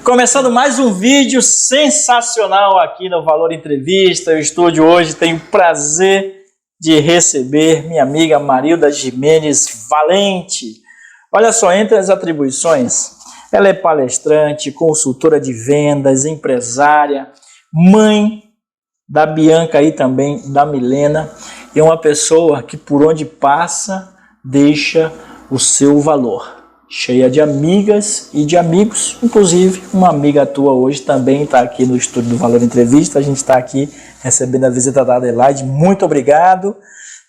Começando mais um vídeo sensacional aqui no Valor Entrevista. O estúdio hoje tem o prazer de receber minha amiga Marilda Jimenez Valente. Olha só, entre as atribuições, ela é palestrante, consultora de vendas, empresária, mãe da Bianca e também da Milena, e uma pessoa que por onde passa deixa o seu valor. Cheia de amigas e de amigos, inclusive uma amiga tua hoje também está aqui no estúdio do Valor Entrevista. A gente está aqui recebendo a visita da Adelaide. Muito obrigado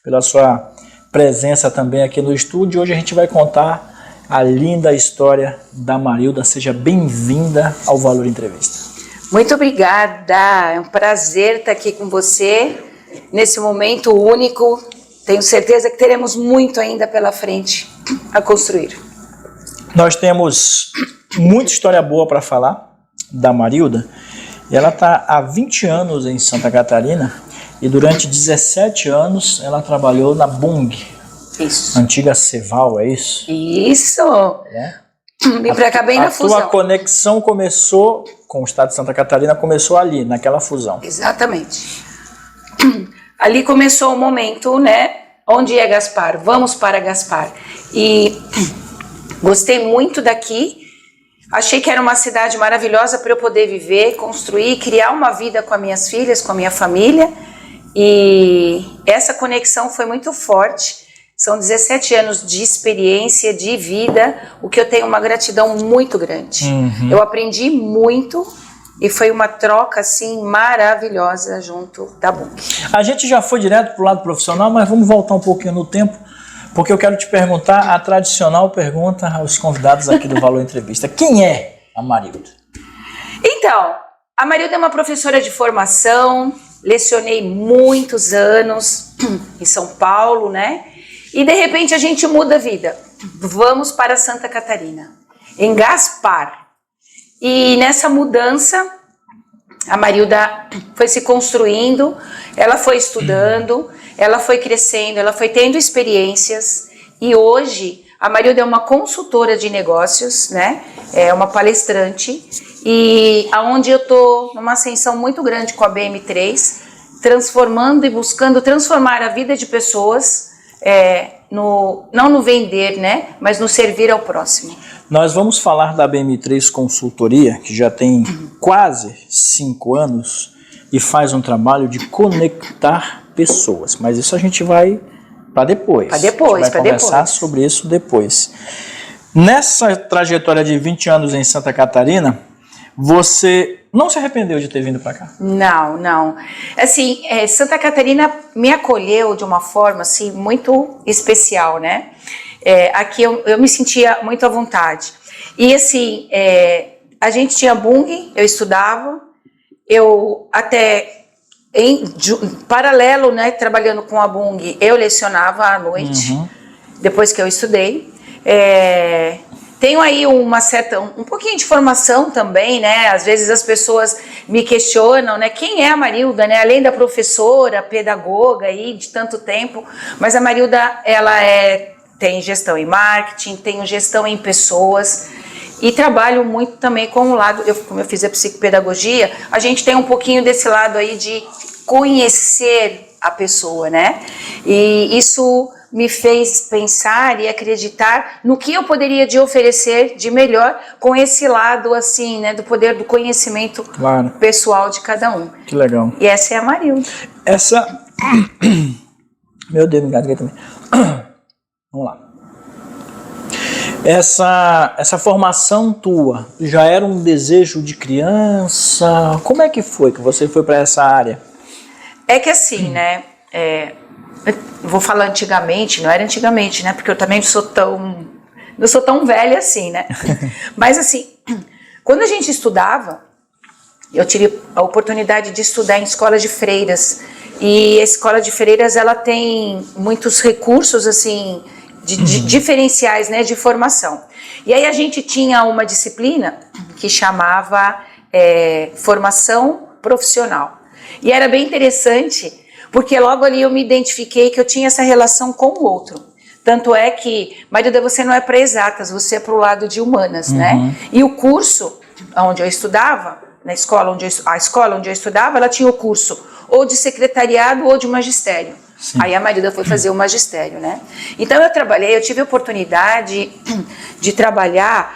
pela sua presença também aqui no estúdio. Hoje a gente vai contar a linda história da Marilda. Seja bem-vinda ao Valor Entrevista. Muito obrigada, é um prazer estar aqui com você nesse momento único. Tenho certeza que teremos muito ainda pela frente a construir. Nós temos muita história boa para falar da Marilda. E ela está há 20 anos em Santa Catarina e durante 17 anos ela trabalhou na Bung. Isso. Antiga Ceval, é isso? Isso. É? Vim para cá bem na fusão. A tua conexão começou com o estado de Santa Catarina, começou ali, naquela fusão. Exatamente. Ali começou o momento, né? Onde é Gaspar? Vamos para Gaspar. E gostei muito daqui, achei que era uma cidade maravilhosa para eu poder viver, construir, criar uma vida com as minhas filhas, com a minha família, e essa conexão foi muito forte. São 17 anos de experiência, de vida, o que eu tenho uma gratidão muito grande. Eu aprendi muito e foi uma troca assim maravilhosa junto da Bung. A gente já foi direto para o lado profissional, mas vamos voltar um pouquinho no tempo, porque eu quero te perguntar a tradicional pergunta aos convidados aqui do Valor Entrevista. Quem é a Marilda? Então, a Marilda é uma professora de formação, lecionei muitos anos em São Paulo, né? E de repente a gente muda a vida. Vamos para Santa Catarina, em Gaspar. E nessa mudança, a Marilda foi se construindo, ela foi estudando, ela foi crescendo, ela foi tendo experiências. E hoje, a Marilda é uma consultora de negócios, né? É uma palestrante. E aonde eu estou numa ascensão muito grande com a BM3, transformando e buscando transformar a vida de pessoas, não no vender, né? Mas no servir ao próximo. Nós vamos falar da BM3 Consultoria, que já tem quase 5 anos e faz um trabalho de conectar pessoas. Mas isso a gente vai para depois. Para depois, a gente vai conversar sobre isso depois. Nessa trajetória de 20 anos em Santa Catarina, você não se arrependeu de ter vindo para cá? Não, não. Assim, Santa Catarina me acolheu de uma forma assim, muito especial, né? Aqui eu me sentia muito à vontade. E assim, a gente tinha Bung, eu estudava, eu até em paralelo, né, trabalhando com a Bung, eu lecionava à noite, depois que eu estudei. Tenho aí um pouquinho de formação também, né? Às vezes as pessoas me questionam, né? Quem é a Marilda, né? Além da professora, pedagoga aí de tanto tempo, mas a Marilda, ela tem gestão em marketing, tem gestão em pessoas e trabalho muito também com o lado, como eu fiz a psicopedagogia, a gente tem um pouquinho desse lado aí de conhecer a pessoa, né? E isso me fez pensar e acreditar no que eu poderia de oferecer de melhor com esse lado assim, né, do poder do conhecimento pessoal de cada um. Que legal. E essa é a Marilda. Meu Deus, me engasguei também. Vamos lá. Essa formação tua já era um desejo de criança? Como é que foi que você foi para essa área? É que assim, né, vou falar antigamente, não era antigamente, né? Porque eu também não sou tão velha assim, né? Mas assim, quando a gente estudava, eu tive a oportunidade de estudar em escola de freiras. E a escola de freiras, ela tem muitos recursos, assim, diferenciais, né? De formação. E aí a gente tinha uma disciplina que chamava formação profissional. E era bem interessante, porque logo ali eu me identifiquei que eu tinha essa relação com o outro. Tanto é que, Marilda, você não é para exatas, você é para o lado de humanas, né? E o curso onde eu estudava, a escola onde eu estudava, ela tinha o curso ou de secretariado ou de magistério. Sim. Aí a Marilda foi fazer o magistério, né? Então eu tive a oportunidade de trabalhar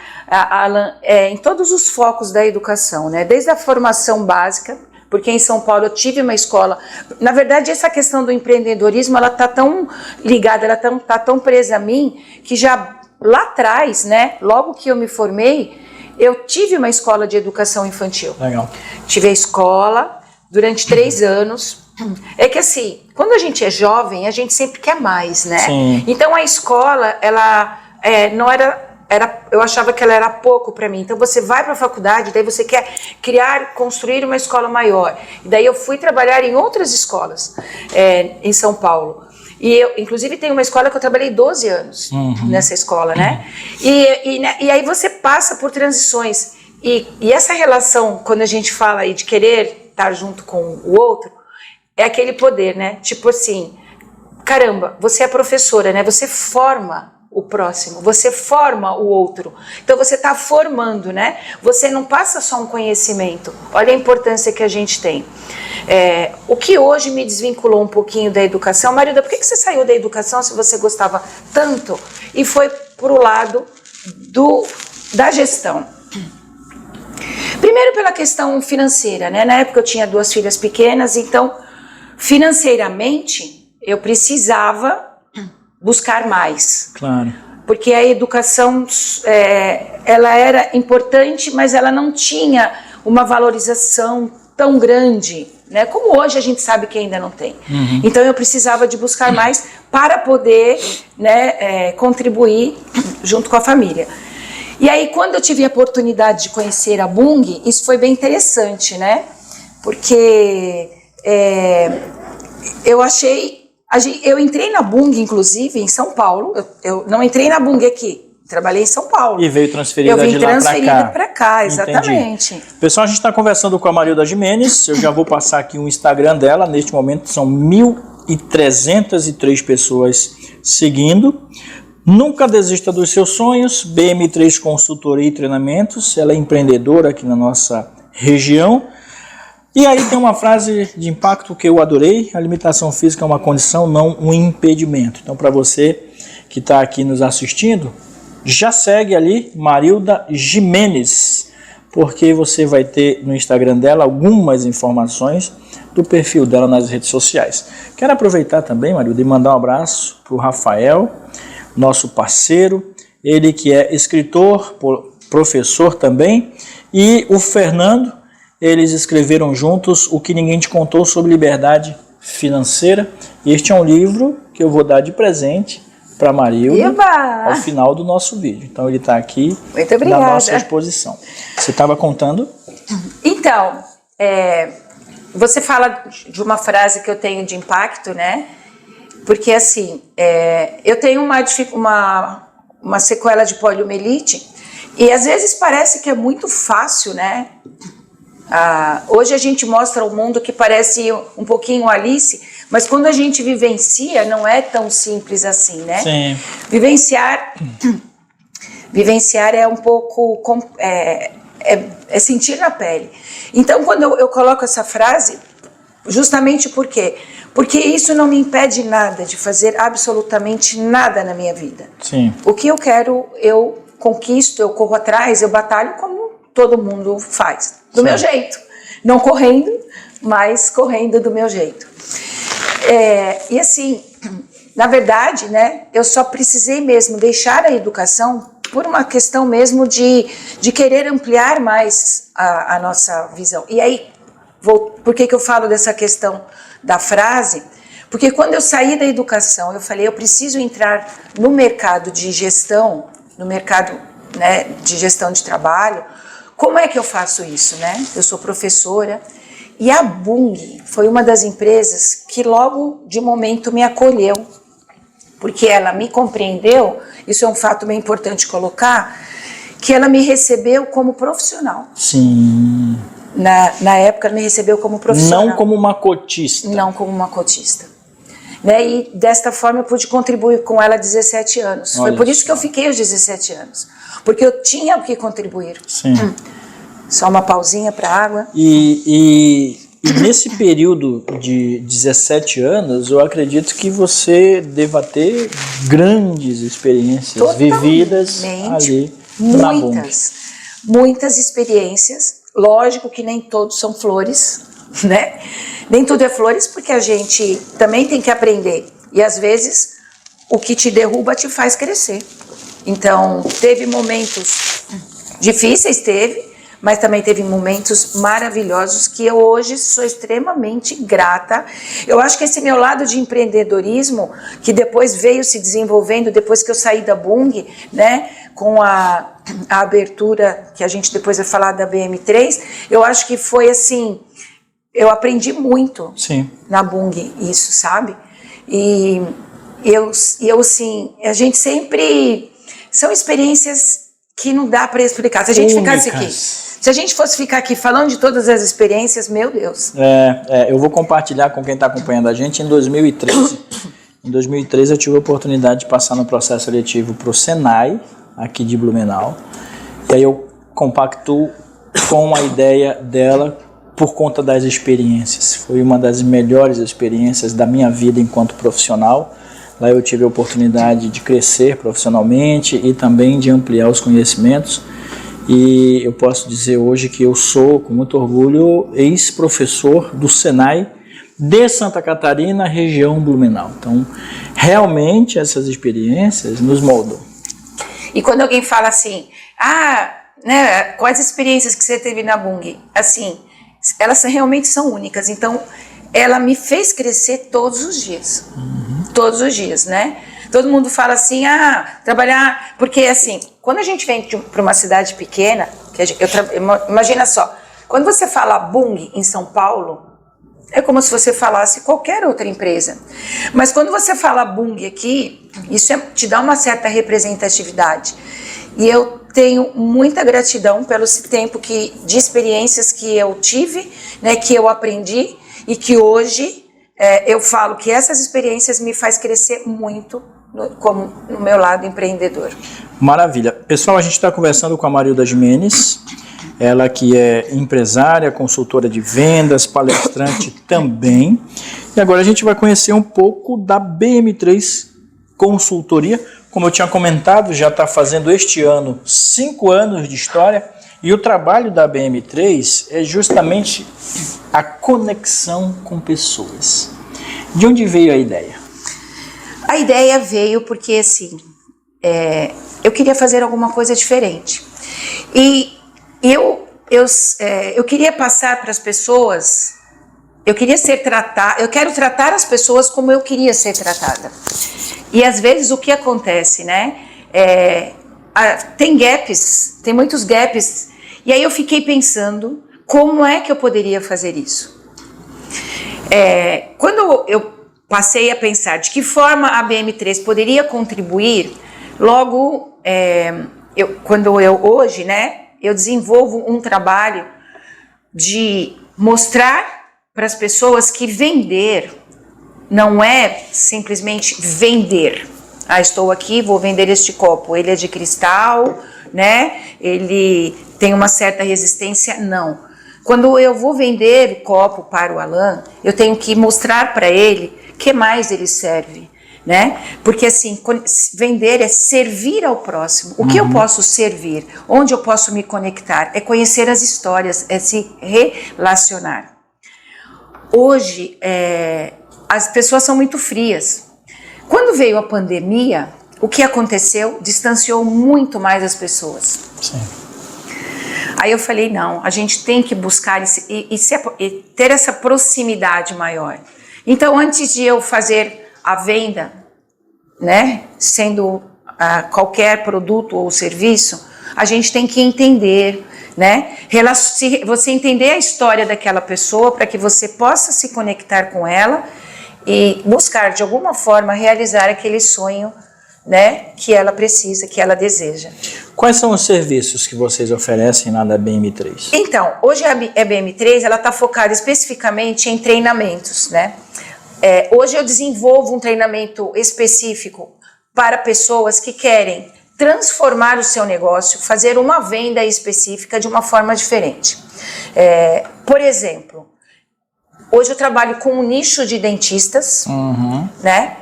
em todos os focos da educação, né? Desde a formação básica, porque em São Paulo eu tive uma escola. Na verdade, essa questão do empreendedorismo, ela tá tão ligada, ela tá tão presa a mim, que já lá atrás, né? Logo que eu me formei, eu tive uma escola de educação infantil. Legal. Tive a escola durante 3 anos. É que assim, quando a gente é jovem, a gente sempre quer mais, né? Sim. Então a escola, ela não era, eu achava que ela era pouco para mim. Então você vai para a faculdade, daí você quer construir uma escola maior. E daí eu fui trabalhar em outras escolas em São Paulo. E eu, inclusive, tem uma escola que eu trabalhei 12 anos nessa escola, né? E aí você passa por transições. E essa relação, quando a gente fala aí de querer estar junto com o outro, é aquele poder, né? Tipo assim, caramba, você é professora, né? Você forma o próximo, você forma o outro. Então você está formando, né? Você não passa só um conhecimento. Olha a importância que a gente tem. O que hoje me desvinculou um pouquinho da educação, Marilda, por que você saiu da educação se você gostava tanto e foi para o lado da gestão? Primeiro pela questão financeira, né? Na época eu tinha 2 filhas pequenas, então financeiramente eu precisava buscar mais. Claro. Porque a educação, ela era importante, mas ela não tinha uma valorização tão grande, né? Como hoje a gente sabe que ainda não tem. Então eu precisava de buscar mais para poder, né, contribuir junto com a família. E aí quando eu tive a oportunidade de conhecer a Bung, isso foi bem interessante, né? Porque eu entrei na Bung, inclusive, em São Paulo. Eu não entrei na Bung aqui, trabalhei em São Paulo. E veio transferida de lá para cá. Eu vim transferida para cá, exatamente. Entendi. Pessoal, a gente está conversando com a Marilda Gimenez. Eu já vou passar aqui o Instagram dela. Neste momento são 1.303 pessoas seguindo. Nunca desista dos seus sonhos. BM3 Consultoria e Treinamentos. Ela é empreendedora aqui na nossa região. E aí tem uma frase de impacto que eu adorei: a limitação física é uma condição, não um impedimento. Então, para você que está aqui nos assistindo, já segue ali Marilda Gimenez, porque você vai ter no Instagram dela algumas informações do perfil dela nas redes sociais. Quero aproveitar também, Marilda, e mandar um abraço para o Rafael, nosso parceiro, ele que é escritor, professor também, e o Fernando. Eles escreveram juntos O Que Ninguém Te Contou sobre Liberdade Financeira. E este é um livro que eu vou dar de presente para a Marilda ao final do nosso vídeo. Então ele está aqui na nossa exposição. Você estava contando? Então, você fala de uma frase que eu tenho de impacto, né? Porque assim, eu tenho uma sequela de poliomielite e às vezes parece que é muito fácil, né? Hoje a gente mostra o mundo que parece um pouquinho Alice, mas quando a gente vivencia não é tão simples assim, né? Sim. Vivenciar é um pouco sentir na pele. Então quando eu coloco essa frase, justamente por quê? Porque isso não me impede nada de fazer absolutamente nada na minha vida. Sim. O que eu quero, eu conquisto, eu corro atrás, eu batalho como todo mundo faz, do meu jeito. Não correndo, mas correndo do meu jeito. E assim, na verdade, né, eu só precisei mesmo deixar a educação por uma questão mesmo de querer ampliar mais a nossa visão. E aí, por que eu falo dessa questão da frase? Porque quando eu saí da educação, eu falei, eu preciso entrar no mercado de gestão, no mercado, né, de gestão de trabalho. Como é que eu faço isso, né? Eu sou professora e a Bung foi uma das empresas que logo de momento me acolheu, porque ela me compreendeu, isso é um fato bem importante colocar, que ela me recebeu como profissional. Sim. Na época ela me recebeu como profissional. Não como uma cotista. Não como uma cotista. Né? E desta forma eu pude contribuir com ela 17 anos. Foi por isso que eu fiquei os 17 anos. Porque eu tinha o que contribuir. Sim. Só uma pausinha para água. E nesse período de 17 anos, eu acredito que você deva ter grandes experiências vividas ali na Bung. Muitas experiências. Lógico que nem todos são flores, né? Nem tudo é flores, porque a gente também tem que aprender. E às vezes o que te derruba te faz crescer. Então, teve momentos difíceis, mas também teve momentos maravilhosos que eu hoje sou extremamente grata. Eu acho que esse meu lado de empreendedorismo, que depois veio se desenvolvendo, depois que eu saí da Bung, né, com a abertura, que a gente depois vai falar da BM3, eu acho que foi assim, eu aprendi muito na Bung isso, sabe? E eu assim, a gente sempre, são experiências que não dá para explicar. Se a gente ficasse aqui, se a gente fosse ficar aqui falando de todas as experiências, meu Deus. Eu vou compartilhar com quem está acompanhando a gente. Em 2013 eu tive a oportunidade de passar no processo seletivo para o Senai, aqui de Blumenau. E aí eu compactuo com a ideia dela por conta das experiências. Foi uma das melhores experiências da minha vida enquanto profissional. Lá eu tive a oportunidade de crescer profissionalmente e também de ampliar os conhecimentos. E eu posso dizer hoje que eu sou, com muito orgulho, ex-professor do Senai de Santa Catarina, região Blumenau. Então, realmente essas experiências nos moldam. E quando alguém fala assim, né, quais experiências que você teve na Bung? Assim, elas realmente são únicas. Então, ela me fez crescer todos os dias. Todos os dias, né? Todo mundo fala assim, trabalhar... Porque, assim, quando a gente vem para uma cidade pequena, imagina só, quando você fala Bung em São Paulo, é como se você falasse qualquer outra empresa. Mas quando você fala Bung aqui, isso te dá uma certa representatividade. E eu tenho muita gratidão pelo tempo de experiências que eu tive, né, que eu aprendi e que hoje eu falo que essas experiências me faz crescer muito como no meu lado empreendedor. Maravilha. Pessoal, a gente está conversando com a Marilda Gimenez, ela que é empresária, consultora de vendas, palestrante também. E agora a gente vai conhecer um pouco da BM3 Consultoria. Como eu tinha comentado, já está fazendo este ano 5 anos de história e o trabalho da BM3 é justamente a conexão com pessoas. De onde veio a ideia? A ideia veio porque, assim, eu queria fazer alguma coisa diferente. E eu queria passar para as pessoas, eu quero tratar as pessoas como eu queria ser tratada. E às vezes o que acontece, né? Tem gaps, tem muitos gaps. E aí eu fiquei pensando, como é que eu poderia fazer isso? Quando eu passei a pensar de que forma a BM3 poderia contribuir, logo, hoje, né, eu desenvolvo um trabalho de mostrar para as pessoas que vender não é simplesmente vender. Estou aqui, vou vender este copo, ele é de cristal, né, ele tem uma certa resistência, não. Quando eu vou vender o copo para o Alan, eu tenho que mostrar para ele que mais ele serve, né? Porque assim, vender é servir ao próximo. O que eu posso servir? Onde eu posso me conectar? É conhecer as histórias, é se relacionar. Hoje, as pessoas são muito frias. Quando veio a pandemia, o que aconteceu? Distanciou muito mais as pessoas. Sim. Aí eu falei, não, a gente tem que buscar e ter essa proximidade maior. Então, antes de eu fazer a venda, né, sendo qualquer produto ou serviço, a gente tem que entender, né, você entender a história daquela pessoa para que você possa se conectar com ela e buscar, de alguma forma, realizar aquele sonho, né, que ela precisa, que ela deseja. Quais são os serviços que vocês oferecem lá da BM3? Então, hoje a BM3 ela está focada especificamente em treinamentos, né? Hoje eu desenvolvo um treinamento específico para pessoas que querem transformar o seu negócio, fazer uma venda específica de uma forma diferente. Por exemplo, hoje eu trabalho com um nicho de dentistas, né?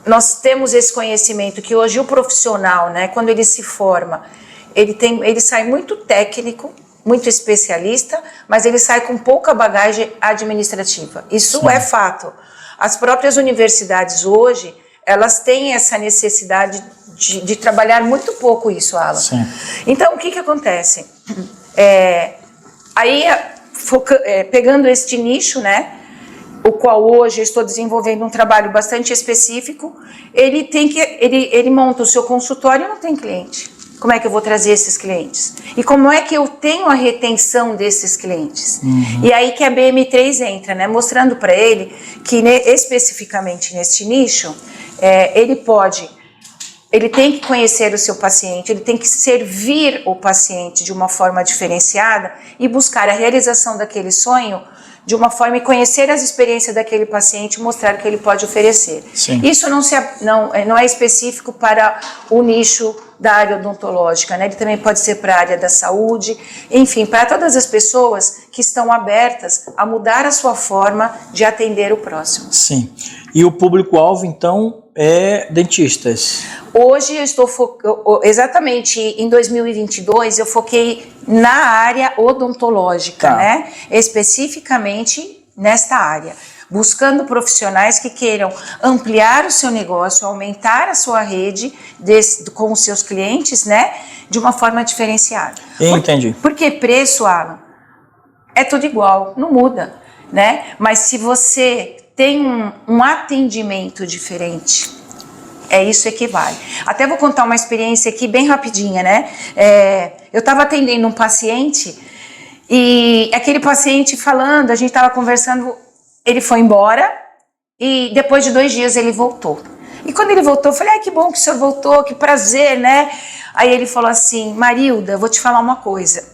Nós temos esse conhecimento que hoje o profissional, né, quando ele se forma, ele sai muito técnico, muito especialista, mas ele sai com pouca bagagem administrativa. Isso é fato. As próprias universidades hoje, elas têm essa necessidade de trabalhar muito pouco isso, Alan. Sim. Então, o que acontece? Pegando este nicho, né, o qual hoje eu estou desenvolvendo um trabalho bastante específico, ele monta o seu consultório e não tem cliente. Como é que eu vou trazer esses clientes? E como é que eu tenho a retenção desses clientes? E aí que a BM3 entra, né, mostrando para ele que especificamente neste nicho, ele tem que conhecer o seu paciente, ele tem que servir o paciente de uma forma diferenciada e buscar a realização daquele sonho de uma forma e conhecer as experiências daquele paciente e mostrar o que ele pode oferecer. Sim. Isso não é específico para o nicho da área odontológica, né? Ele também pode ser para a área da saúde, enfim, para todas as pessoas que estão abertas a mudar a sua forma de atender o próximo. Sim. E o público-alvo, então, é dentistas? Hoje eu estou exatamente em 2022 eu foquei na área odontológica, né? Especificamente nesta área, buscando profissionais que queiram ampliar o seu negócio, aumentar a sua rede com os seus clientes, né? De uma forma diferenciada. Entendi. Porque preço, Alan, é tudo igual, não muda, né? Mas se você tem um atendimento diferente, isso equivale. Até vou contar uma experiência aqui bem rapidinha, né? Eu estava atendendo um paciente e aquele paciente falando, a gente estava conversando, ele foi embora e depois de 2 dias ele voltou. E quando ele voltou, eu falei, que bom que o senhor voltou, que prazer, né? Aí ele falou assim, Marilda, eu vou te falar uma coisa.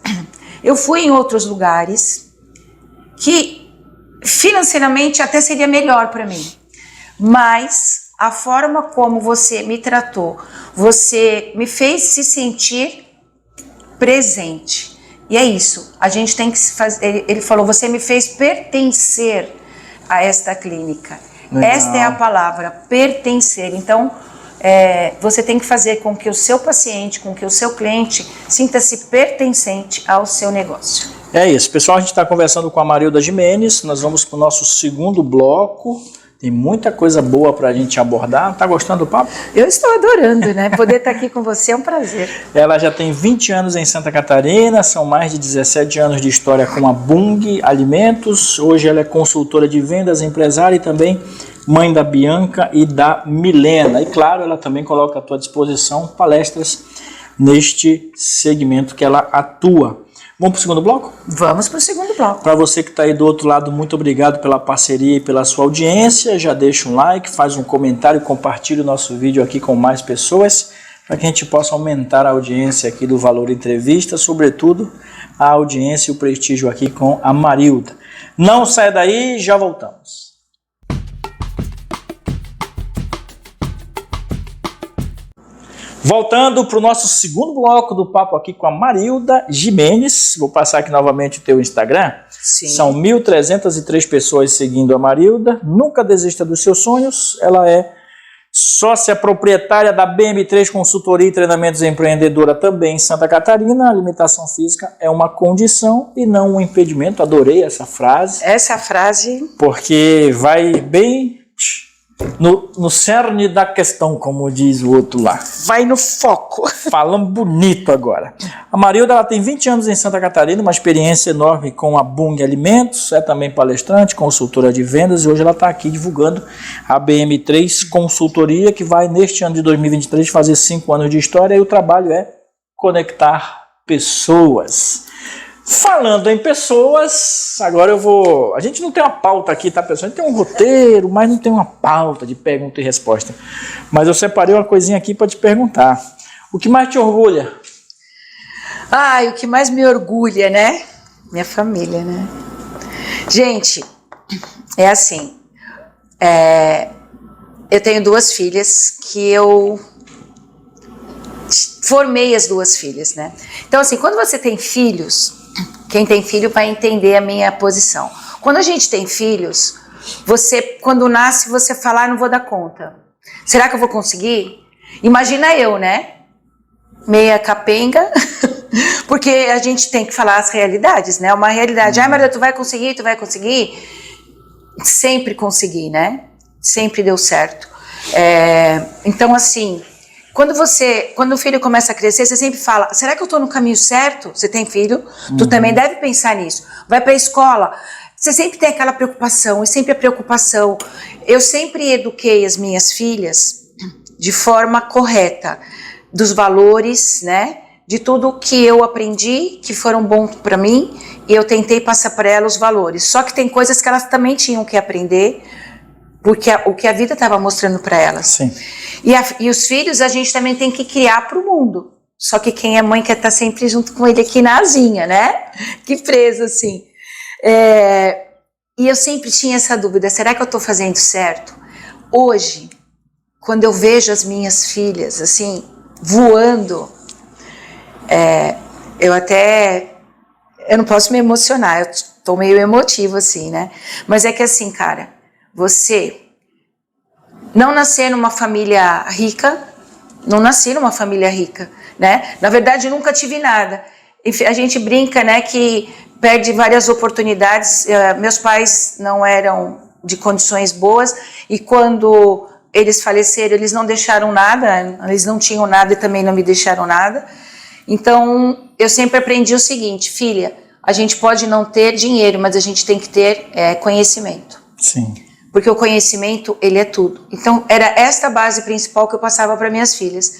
Eu fui em outros lugares que financeiramente até seria melhor para mim, mas a forma como você me tratou, você me fez se sentir presente. E é isso, a gente tem que fazer. Ele falou, você me fez pertencer a esta clínica. Legal. Esta é a palavra, pertencer. Então, você tem que fazer com que o seu paciente, com que o seu cliente sinta-se pertencente ao seu negócio. É isso, pessoal, a gente está conversando com a Marilda Gimenez, nós vamos para o nosso segundo bloco. Tem muita coisa boa para a gente abordar. Tá gostando do papo? Eu estou adorando, né? Poder estar aqui com você é um prazer. Ela já tem 20 anos em Santa Catarina, são mais de 17 anos de história com a Bung Alimentos. Hoje ela é consultora de vendas, empresária e também mãe da Bianca e da Milena. E claro, ela também coloca à tua disposição palestras neste segmento que ela atua. Vamos para o segundo bloco? Vamos para o segundo bloco. Para você que está aí do outro lado, muito obrigado pela parceria e pela sua audiência. Já deixa um like, faz um comentário, compartilha o nosso vídeo aqui com mais pessoas, para que a gente possa aumentar a audiência aqui do Valor Entrevista, sobretudo a audiência e o prestígio aqui com a Marilda. Não saia daí, já voltamos. Voltando para o nosso segundo bloco do papo aqui com a Marilda Gimenez. Vou passar aqui novamente o teu Instagram. Sim. São 1.303 pessoas seguindo a Marilda. Nunca desista dos seus sonhos. Ela é sócia proprietária da BM3 Consultoria e Treinamentos Empreendedora também em Santa Catarina. A limitação física é uma condição e não um impedimento. Adorei essa frase. Essa frase... Porque vai bem... No cerne da questão, como diz o outro lá. Vai no foco. Falando bonito agora. A Marilda ela tem 20 anos em Santa Catarina, uma experiência enorme com a Bung Alimentos, é também palestrante, consultora de vendas e hoje ela está aqui divulgando a BM3 Consultoria, que vai neste ano de 2023 fazer 5 anos de história e o trabalho é conectar pessoas. Falando em pessoas, agora eu vou... A gente não tem uma pauta aqui, tá, pessoal? A gente tem um roteiro, mas não tem uma pauta de pergunta e resposta. Mas eu separei uma coisinha aqui para te perguntar. O que mais te orgulha? O que mais me orgulha, né? Minha família, né? Gente, é assim. Eu tenho 2 filhas que eu formei as duas filhas, né? Então, assim, quando você tem filhos, quem tem filho vai entender a minha posição. Quando a gente tem filhos, você, quando nasce, você fala, não vou dar conta. Será que eu vou conseguir? Imagina eu, né? Meia capenga, porque a gente tem que falar as realidades, né? Uma realidade. Maria, tu vai conseguir, tu vai conseguir? Sempre consegui, né? Sempre deu certo. Então, assim, quando o filho começa a crescer, você sempre fala, será que eu estou no caminho certo? Você tem filho? Tu também deve pensar nisso. Vai para a escola, você sempre tem aquela preocupação, e sempre a preocupação. Eu sempre eduquei as minhas filhas de forma correta, dos valores, né? De tudo que eu aprendi, que foram bons para mim, e eu tentei passar para elas os valores. Só que tem coisas que elas também tinham que aprender, porque o que a vida estava mostrando para elas. Sim. E os filhos a gente também tem que criar para o mundo. Só que quem é mãe quer estar sempre junto com ele aqui na asinha, né? Que preso, assim. E eu sempre tinha essa dúvida, será que eu estou fazendo certo? Hoje, quando eu vejo as minhas filhas, assim, voando, eu não posso me emocionar, eu estou meio emotiva, assim, né? Mas é que assim, cara, você não nascer numa família rica, não nasci numa família rica, né? Na verdade, eu nunca tive nada. A gente brinca, né, que perde várias oportunidades. Meus pais não eram de condições boas e quando eles faleceram, eles não deixaram nada, eles não tinham nada e também não me deixaram nada. Então, eu sempre aprendi o seguinte, filha, a gente pode não ter dinheiro, mas a gente tem que ter conhecimento. Sim. Porque o conhecimento, ele é tudo. Então, era esta base principal que eu passava para minhas filhas.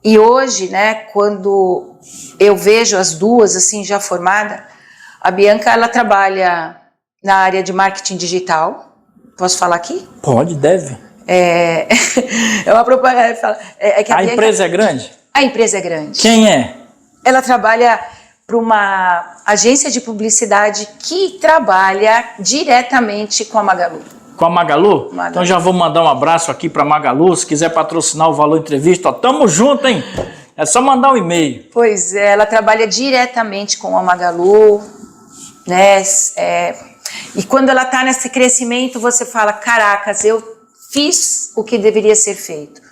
E hoje, né, quando eu vejo as duas, assim, já formada, a Bianca, ela trabalha na área de marketing digital. Posso falar aqui? Pode, deve. É uma propaganda. A empresa é grande? A empresa é grande. Quem é? Ela trabalha para uma agência de publicidade que trabalha diretamente com a Magalu. Com a Magalu? Então já vou mandar um abraço aqui para Magalu. Se quiser patrocinar o Valor Entrevista, ó, tamo junto, hein? É só mandar um e-mail. Pois é, ela trabalha diretamente com a Magalu, né? E quando ela está nesse crescimento, você fala, caracas, eu fiz o que deveria ser feito.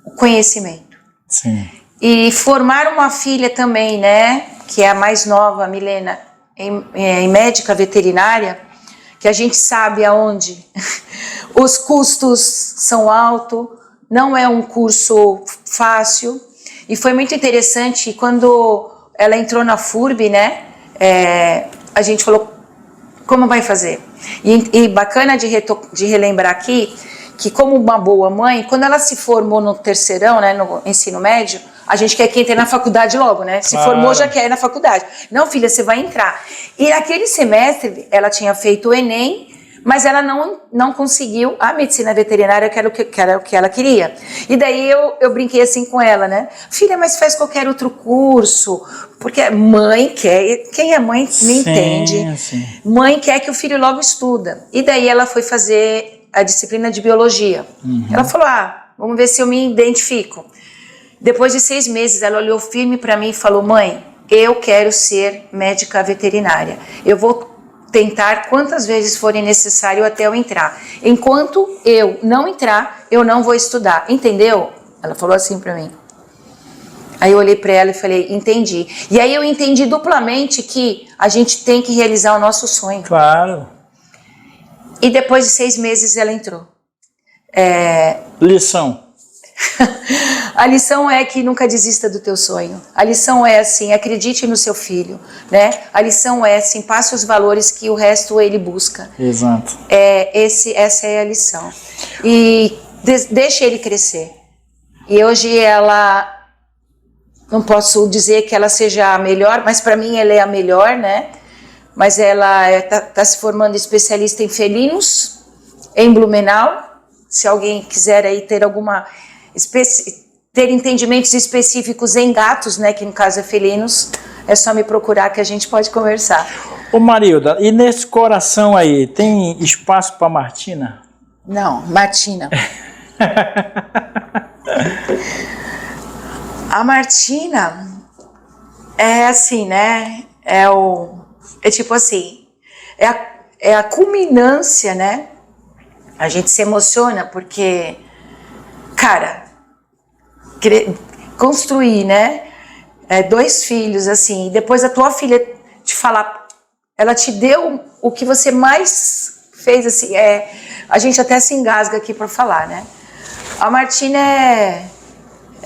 O conhecimento. Sim. E formar uma filha também, né? Que é a mais nova, a Milena, em médica veterinária, que a gente sabe aonde os custos são altos, não é um curso fácil. E foi muito interessante, quando ela entrou na FURB, né, a gente falou, como vai fazer? E bacana de relembrar aqui, que como uma boa mãe, quando ela se formou no terceirão, né, no ensino médio, a gente quer que entre na faculdade logo, né? Se formou, já quer ir na faculdade. Não, filha, você vai entrar. E naquele semestre, ela tinha feito o Enem, mas ela não conseguiu a medicina veterinária, que era o que ela queria. E daí eu brinquei assim com ela, né? Filha, mas faz qualquer outro curso, porque mãe quer, quem é mãe me entende. Sim. Mãe quer que o filho logo estuda. E daí ela foi fazer a disciplina de biologia. Ela falou, vamos ver se eu me identifico. Depois de 6 meses, ela olhou firme para mim e falou, mãe, eu quero ser médica veterinária. Eu vou tentar quantas vezes forem necessário até eu entrar. Enquanto eu não entrar, eu não vou estudar. Entendeu? Ela falou assim para mim. Aí eu olhei para ela e falei, entendi. E aí eu entendi duplamente que a gente tem que realizar o nosso sonho. Claro. E depois de 6 meses ela entrou. Lição. A lição é que nunca desista do teu sonho. A lição é assim, acredite no seu filho, né? A lição é assim, passe os valores que o resto ele busca. Exato. Essa é a lição. E deixe ele crescer. E hoje ela, não posso dizer que ela seja a melhor, mas para mim ela é a melhor, né? Mas ela tá se formando especialista em felinos, em Blumenau. Se alguém quiser aí ter ter entendimentos específicos em gatos, né, que no caso é felinos, é só me procurar que a gente pode conversar. Ô Marilda, e nesse coração aí, tem espaço para Martina? Não, Martina. A Martina é assim, né? É tipo assim, é a culminância, né? A gente se emociona porque, cara, construir, né? 2 filhos, assim, e depois a tua filha te falar, ela te deu o que você mais fez, assim, a gente até se engasga aqui para falar, né? A Martina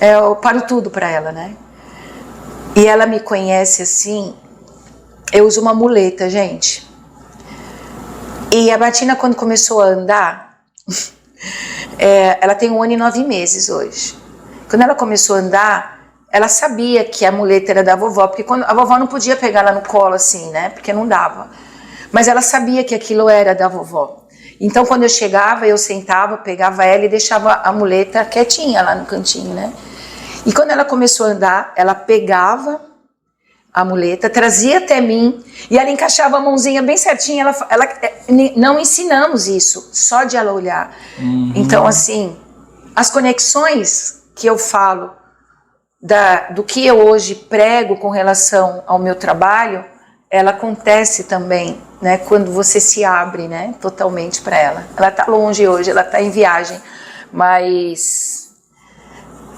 eu paro tudo para ela, né? E ela me conhece assim, eu uso uma muleta, gente. E a Martina, quando começou a andar, ela tem 1 ano e 9 meses hoje. Quando ela começou a andar, ela sabia que a muleta era da vovó, porque a vovó não podia pegar ela no colo assim, né? Porque não dava. Mas ela sabia que aquilo era da vovó. Então, quando eu chegava, eu sentava, pegava ela e deixava a muleta quietinha lá no cantinho, né? E quando ela começou a andar, ela pegava a muleta, trazia até mim e ela encaixava a mãozinha bem certinha. Não ensinamos isso, só de ela olhar. Então, assim, as conexões que eu falo do que eu hoje prego com relação ao meu trabalho, ela acontece também, né, quando você se abre, né, totalmente para ela. Ela está longe hoje, ela está em viagem, mas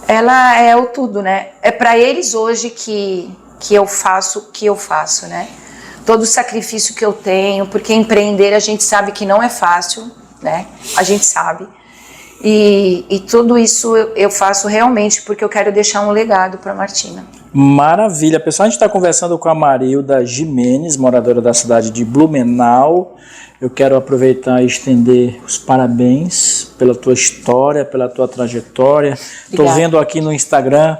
ela é o tudo, né? É para eles hoje que eu faço o que eu faço, né? Todo o sacrifício que eu tenho, porque empreender a gente sabe que não é fácil, né? A gente sabe. E tudo isso eu faço realmente porque eu quero deixar um legado para a Martina. Maravilha. Pessoal, a gente está conversando com a Marilda Gimenez, moradora da cidade de Blumenau. Eu quero aproveitar e estender os parabéns pela tua história, pela tua trajetória. Estou vendo aqui no Instagram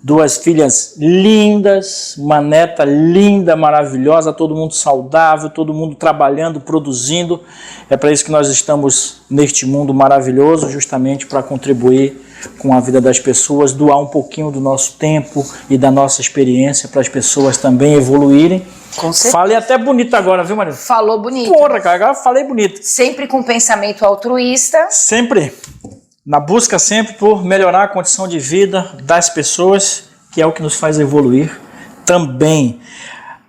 2 filhas lindas, uma neta linda, maravilhosa, todo mundo saudável, todo mundo trabalhando, produzindo. É para isso que nós estamos neste mundo maravilhoso, justamente para contribuir com a vida das pessoas, doar um pouquinho do nosso tempo e da nossa experiência para as pessoas também evoluírem. Com certeza. Falei até bonito agora, viu, Maria? Falou bonito. Porra, cara, agora falei bonito. Sempre com pensamento altruísta. Sempre. Na busca sempre por melhorar a condição de vida das pessoas, que é o que nos faz evoluir também.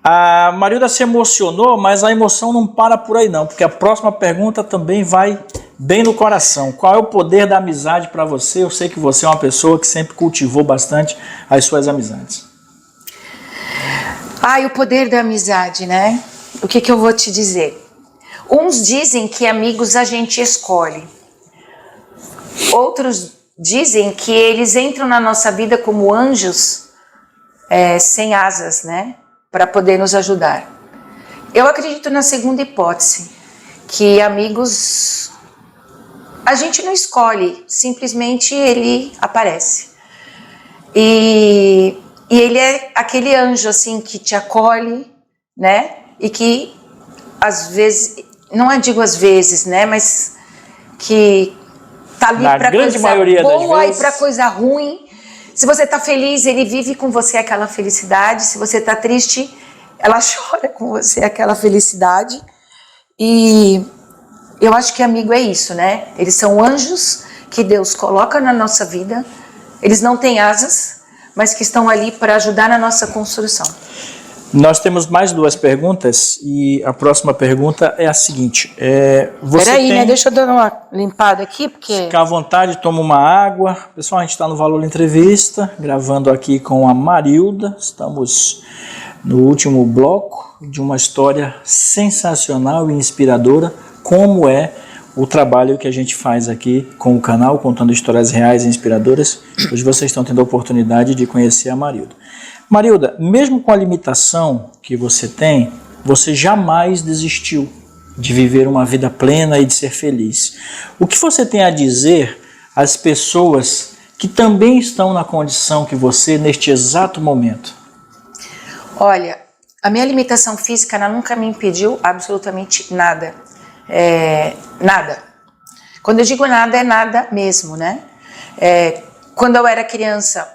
A Marilda se emocionou, mas a emoção não para por aí não, porque a próxima pergunta também vai bem no coração. Qual é o poder da amizade para você? Eu sei que você é uma pessoa que sempre cultivou bastante as suas amizades. O poder da amizade, né? O que eu vou te dizer? Uns dizem que amigos a gente escolhe. Outros dizem que eles entram na nossa vida como anjos sem asas, né? Para poder nos ajudar. Eu acredito na segunda hipótese, que amigos a gente não escolhe, simplesmente ele aparece. E ele é aquele anjo assim que te acolhe, né? E que às vezes, não digo às vezes, né? Mas que tá ali para coisa boa e para coisa ruim. Se você tá feliz, ele vive com você aquela felicidade. Se você tá triste, ela chora com você aquela felicidade. E eu acho que amigo é isso, né? Eles são anjos que Deus coloca na nossa vida. Eles não têm asas, mas que estão ali para ajudar na nossa construção. Nós temos mais 2 perguntas e a próxima pergunta é a seguinte. Peraí, né? Deixa eu dar uma limpada aqui, porque... Fica à vontade, toma uma água. Pessoal, a gente está no Valor Entrevista, gravando aqui com a Marilda. Estamos no último bloco de uma história sensacional e inspiradora, como é o trabalho que a gente faz aqui com o canal, contando histórias reais e inspiradoras. Hoje vocês estão tendo a oportunidade de conhecer a Marilda. Marilda, mesmo com a limitação que você tem, você jamais desistiu de viver uma vida plena e de ser feliz. O que você tem a dizer às pessoas que também estão na condição que você neste exato momento? Olha, a minha limitação física ela nunca me impediu absolutamente nada. Nada. Quando eu digo nada, é nada mesmo, né? Quando eu era criança,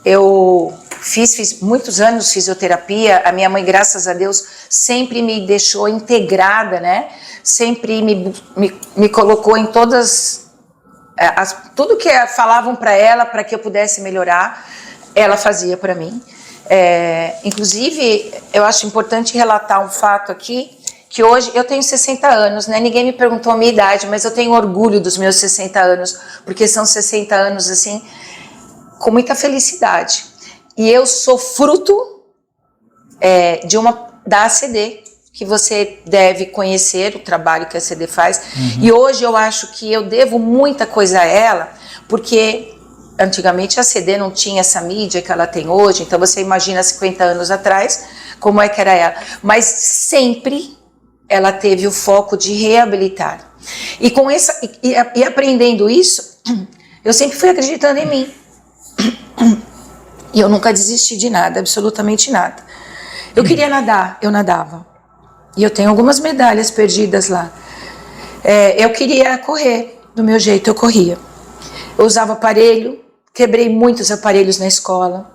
eu fiz muitos anos fisioterapia. A minha mãe, graças a Deus, sempre me deixou integrada, né? Sempre me colocou em todas tudo que falavam para ela para que eu pudesse melhorar, ela fazia para mim. Inclusive, eu acho importante relatar um fato aqui, que hoje eu tenho 60 anos, né? Ninguém me perguntou a minha idade, mas eu tenho orgulho dos meus 60 anos, porque são 60 anos, assim, com muita felicidade. E eu sou fruto da ACD, que você deve conhecer o trabalho que a ACD faz. E hoje eu acho que eu devo muita coisa a ela, porque antigamente a ACD não tinha essa mídia que ela tem hoje, então você imagina 50 anos atrás, como é que era ela. Mas sempre ela teve o foco de reabilitar. E com e aprendendo isso, eu sempre fui acreditando em mim. E eu nunca desisti de nada, absolutamente nada. Eu queria nadar, eu nadava. E eu tenho algumas medalhas perdidas lá. Eu queria correr, do meu jeito eu corria. Eu usava aparelho, quebrei muitos aparelhos na escola.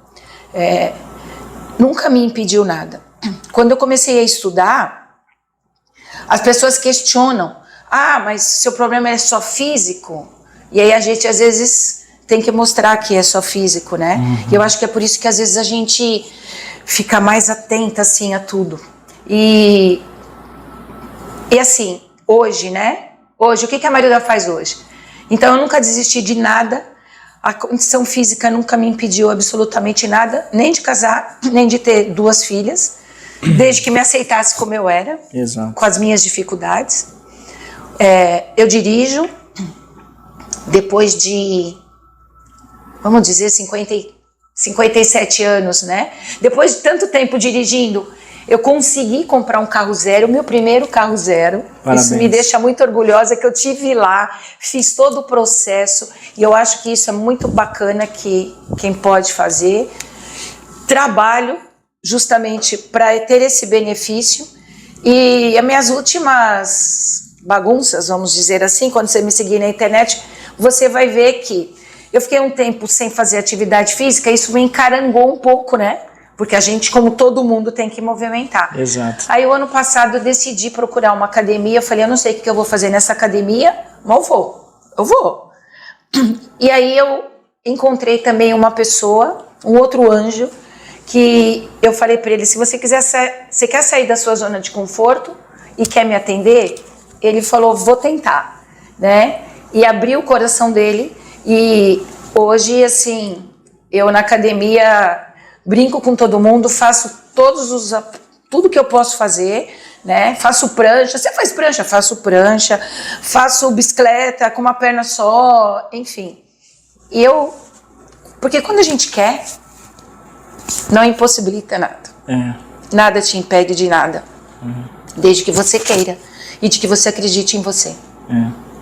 Nunca me impediu nada. Quando eu comecei a estudar, as pessoas questionam. Mas seu problema é só físico? E aí a gente às vezes tem que mostrar que é só físico, né? E eu acho que é por isso que às vezes a gente fica mais atenta assim a tudo. E assim, hoje, né? Hoje, o que a Marilda faz hoje? Então eu nunca desisti de nada. A condição física nunca me impediu absolutamente nada, nem de casar, nem de ter 2 filhas, desde que me aceitasse como eu era. Exato. Com as minhas dificuldades. Eu dirijo depois de, vamos dizer, 57 anos, né? Depois de tanto tempo dirigindo, eu consegui comprar um carro zero, meu primeiro carro zero. Parabéns. Isso me deixa muito orgulhosa, que eu tive lá, fiz todo o processo, e eu acho que isso é muito bacana, que quem pode fazer. Trabalho justamente para ter esse benefício, e as minhas últimas bagunças, vamos dizer assim, quando você me seguir na internet, você vai ver que eu fiquei um tempo sem fazer atividade física, isso me encarangou um pouco, né? Porque a gente, como todo mundo, tem que movimentar. Exato. Aí, o ano passado, eu decidi procurar uma academia. Eu falei, eu não sei o que eu vou fazer nessa academia, mas eu vou. E aí, eu encontrei também uma pessoa, um outro anjo, que eu falei para ele, se você quiser, você quer sair da sua zona de conforto e quer me atender? Ele falou, vou tentar, né? E abriu o coração dele. E hoje, assim, eu na academia brinco com todo mundo, faço tudo que eu posso fazer, né? Faço prancha. Você faz prancha? Faço prancha. Faço bicicleta com uma perna só, enfim. Porque quando a gente quer, não impossibilita nada. Nada te impede de nada. Desde que você queira e de que você acredite em você.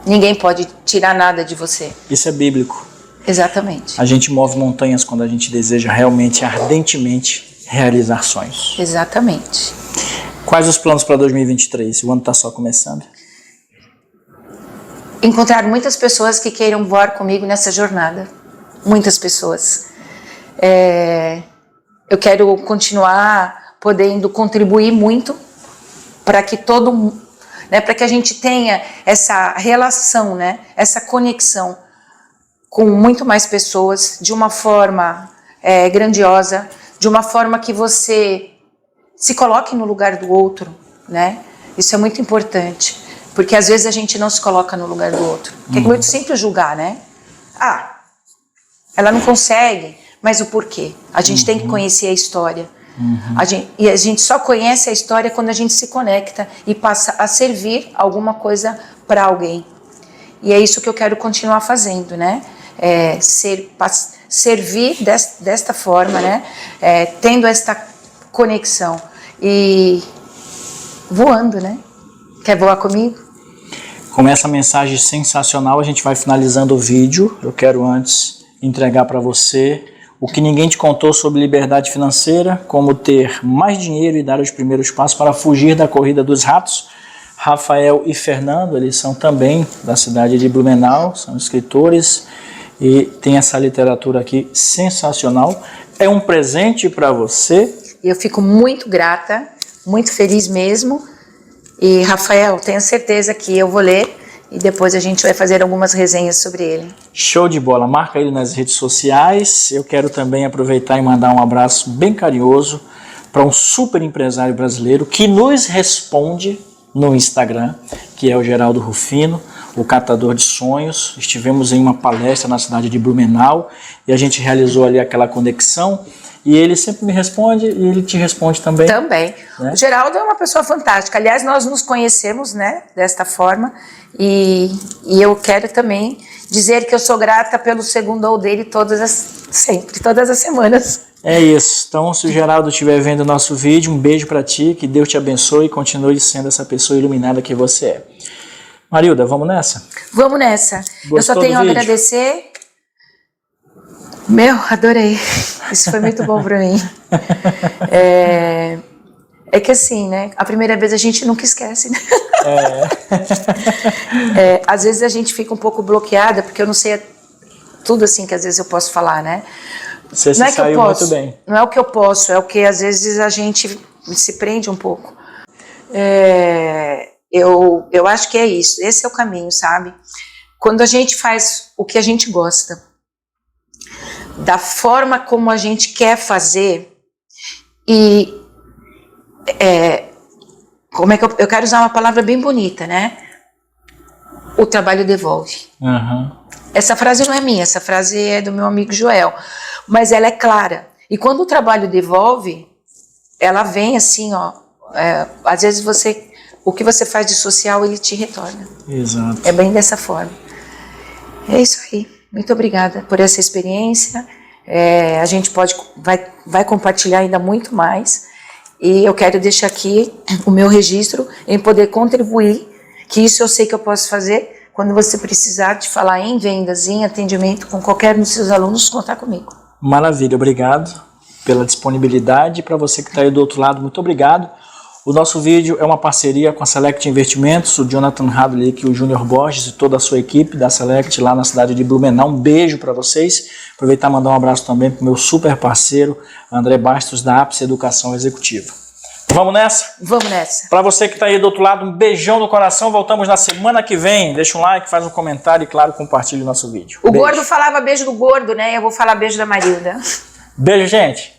Ninguém pode tirar nada de você. Isso é bíblico. Exatamente. A gente move montanhas quando a gente deseja realmente, ardentemente, realizar sonhos. Exatamente. Quais os planos para 2023? O ano está só começando. Encontrar muitas pessoas que queiram voar comigo nessa jornada. Muitas pessoas. Eu quero continuar podendo contribuir muito para que todo mundo, né, para que a gente tenha essa relação, né, essa conexão com muito mais pessoas, de uma forma grandiosa, de uma forma que você se coloque no lugar do outro, né? Isso é muito importante, porque às vezes a gente não se coloca no lugar do outro. É muito simples julgar, né? Ela não consegue, mas o porquê? A gente tem que conhecer a história. E a gente só conhece a história quando a gente se conecta e passa a servir alguma coisa para alguém. E é isso que eu quero continuar fazendo, né? Servir desta forma, né? Tendo esta conexão e voando, né? Quer voar comigo? Com essa mensagem sensacional, a gente vai finalizando o vídeo. Eu quero antes entregar para você o que ninguém te contou sobre liberdade financeira, como ter mais dinheiro e dar os primeiros passos para fugir da corrida dos ratos. Rafael e Fernando, eles são também da cidade de Blumenau, são escritores e tem essa literatura aqui sensacional. É um presente para você. Eu fico muito grata, muito feliz mesmo. E, Rafael, tenho certeza que eu vou ler e depois a gente vai fazer algumas resenhas sobre ele. Show de bola, marca ele nas redes sociais. Eu quero também aproveitar e mandar um abraço bem carinhoso para um super empresário brasileiro que nos responde no Instagram, que é o Geraldo Rufino, o catador de sonhos. Estivemos em uma palestra na cidade de Blumenau e a gente realizou ali aquela conexão e ele sempre me responde e ele te responde também. Também. Né? O Geraldo é uma pessoa fantástica. Aliás, nós nos conhecemos, né, desta forma e eu quero também dizer que eu sou grata pelo segundo dele todas as semanas. É isso. Então, se o Geraldo estiver vendo o nosso vídeo, um beijo para ti, que Deus te abençoe e continue sendo essa pessoa iluminada que você é. Marilda, vamos nessa? Vamos nessa. Gostou eu só tenho a agradecer. Meu, adorei. Isso foi muito bom para mim. É que assim, né? A primeira vez a gente nunca esquece, né? Às vezes a gente fica um pouco bloqueada, porque eu não sei tudo assim que às vezes eu posso falar, né? Você se saiu muito bem. Não é o que eu posso, é o que às vezes a gente se prende um pouco. Eu acho que é isso, esse é o caminho, sabe? Quando a gente faz o que a gente gosta, da forma como a gente quer fazer, e como é que eu quero usar uma palavra bem bonita, né? O trabalho devolve. Uhum. Essa frase não é minha, essa frase é do meu amigo Joel, mas ela é clara. E quando o trabalho devolve, ela vem assim, ó. Às vezes o que você faz de social, ele te retorna. Exato. É bem dessa forma. É isso aí. Muito obrigada por essa experiência. A gente vai compartilhar ainda muito mais. E eu quero deixar aqui o meu registro em poder contribuir, que isso eu sei que eu posso fazer. Quando você precisar de falar em vendas, em atendimento com qualquer um dos seus alunos, contar comigo. Maravilha, obrigado pela disponibilidade. Para você que está aí do outro lado, muito obrigado. O nosso vídeo é uma parceria com a Select Investimentos, o Jonathan Hadley e o Júnior Borges e toda a sua equipe da Select lá na cidade de Blumenau. Um beijo para vocês. Aproveitar e mandar um abraço também para o meu super parceiro, André Bastos, da Ápice Educação Executiva. Vamos nessa? Vamos nessa. Para você que está aí do outro lado, um beijão no coração. Voltamos na semana que vem. Deixa um like, faz um comentário e, claro, compartilhe o nosso vídeo. O gordo falava beijo do gordo, né? Eu vou falar beijo da Marilda. Beijo, gente.